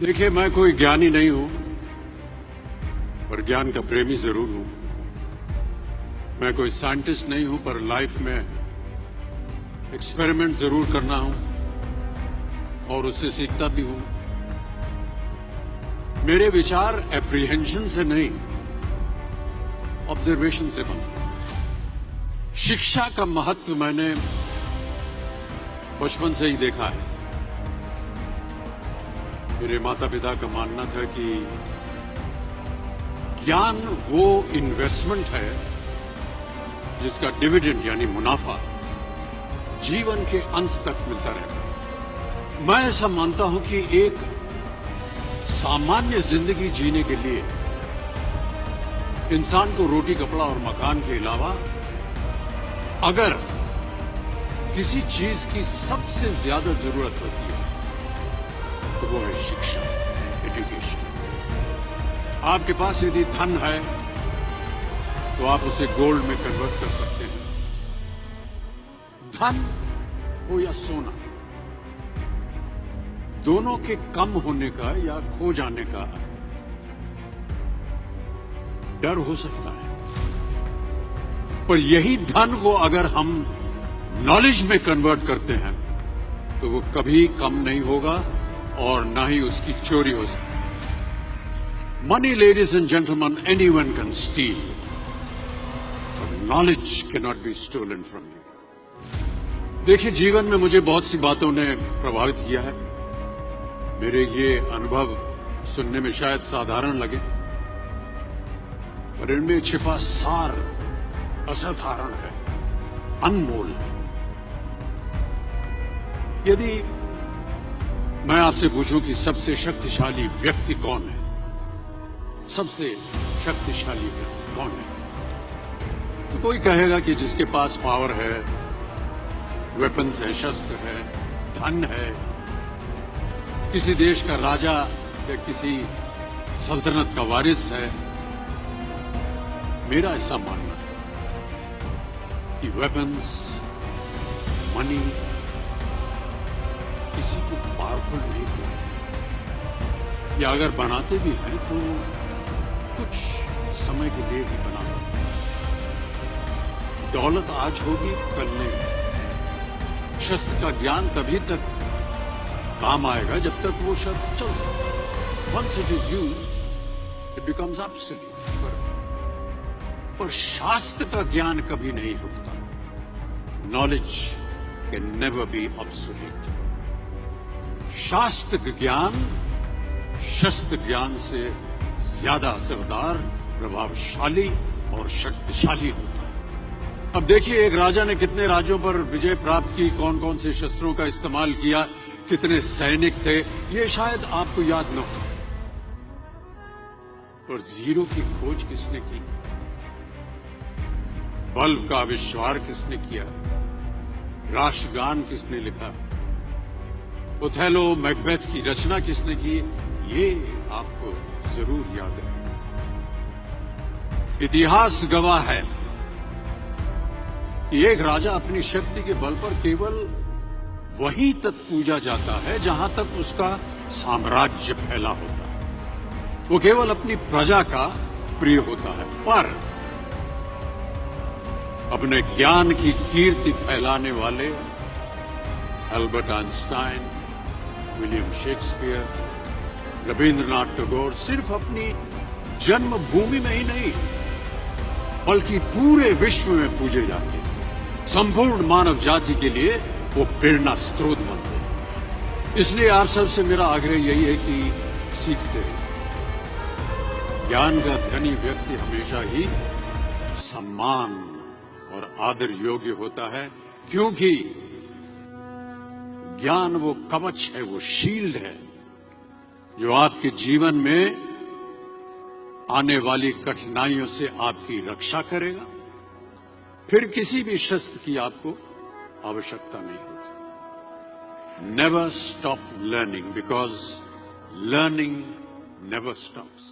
देखिए, मैं कोई ज्ञानी नहीं हूं, पर ज्ञान का प्रेमी जरूर हूं। मैं कोई साइंटिस्ट नहीं हूं, पर लाइफ में एक्सपेरिमेंट जरूर करना हूं और उससे सीखता भी हूं। मेरे विचार एप्रीहेंशन से नहीं, ऑब्जर्वेशन से बनते हैं। शिक्षा का महत्व मैंने बचपन से ही देखा है। मेरे माता पिता का मानना था कि ज्ञान वो इन्वेस्टमेंट है जिसका डिविडेंड यानी मुनाफा जीवन के अंत तक मिलता रहता है। मैं ऐसा मानता हूं कि एक सामान्य जिंदगी जीने के लिए इंसान को रोटी कपड़ा और मकान के अलावा अगर किसी चीज की सबसे ज्यादा जरूरत होती है तो वो है शिक्षा, एजुकेशन। आपके पास यदि धन है तो आप उसे गोल्ड में कन्वर्ट कर सकते हैं। धन हो या सोना, दोनों के कम होने का या खो जाने का डर हो सकता है, पर यही धन को अगर हम नॉलेज में कन्वर्ट करते हैं तो वो कभी कम नहीं होगा और ना ही उसकी चोरी हो सकती। Money, ladies and gentleman, anyone can steal, but knowledge can not be stolen from you. देखिए, जीवन में मुझे बहुत सी बातों ने प्रभावित किया है। मेरे ये अनुभव सुनने में शायद साधारण लगे, पर इनमें छिपा सार असाधारण है, अनमोल है। यदि मैं आपसे पूछूं कि सबसे शक्तिशाली व्यक्ति कौन है, सबसे शक्तिशाली व्यक्ति कौन है, तो कोई कहेगा कि जिसके पास पावर है, वेपन्स है, शस्त्र है, धन है, किसी देश का राजा या किसी सल्तनत का वारिस है। मेरा ऐसा मानना है कि वेपन्स, मनी किसी को पावरफुल नहीं करते, या अगर बनाते भी हैं तो कुछ समय के लिए ही बनाते। दौलत आज होगी, कल नहीं। शस्त्र का ज्ञान तभी तक काम आएगा जब तक वो शस्त्र चल सकता। Once it is used it becomes obsolete. पर शास्त्र का ज्ञान कभी नहीं रुकता। Knowledge can never be obsolete. शास्त्र ज्ञान शस्त्र ज्ञान से ज्यादा असरदार, प्रभावशाली और शक्तिशाली होता है। अब देखिए, एक राजा ने कितने राज्यों पर विजय प्राप्त की, कौन कौन से शस्त्रों का इस्तेमाल किया, कितने सैनिक थे, ये शायद आपको याद न हो। पर जीरो की खोज किसने की? बल्ब का आविष्कार किसने किया? राष्ट्रगान किसने लिखा? ओथेलो, मैकबेथ की रचना किसने की? ये आपको जरूर याद है। इतिहास गवाह है कि एक राजा अपनी शक्ति के बल पर केवल वहीं तक पूजा जाता है जहां तक उसका साम्राज्य फैला होता है। वो केवल अपनी प्रजा का प्रिय होता है। पर अपने ज्ञान की कीर्ति फैलाने वाले Albert Einstein, William Shakespeare, Rabindranath Tagore सिर्फ अपनी जन्मभूमि में ही नहीं बल्कि पूरे विश्व में पूजे जाते हैं। संपूर्ण मानव जाति के लिए वो प्रेरणा स्रोत बनते हैं। इसलिए आप सबसे मेरा आग्रह यही है कि सीखते रहें। ज्ञान का धनी व्यक्ति हमेशा ही सम्मान और आदर योग्य होता है, क्योंकि ज्ञान वो कवच है, वो शील्ड है जो आपके जीवन में आने वाली कठिनाइयों से आपकी रक्षा करेगा। फिर किसी भी शस्त्र की आपको आवश्यकता नहीं होगी। Never stop learning, because learning never stops.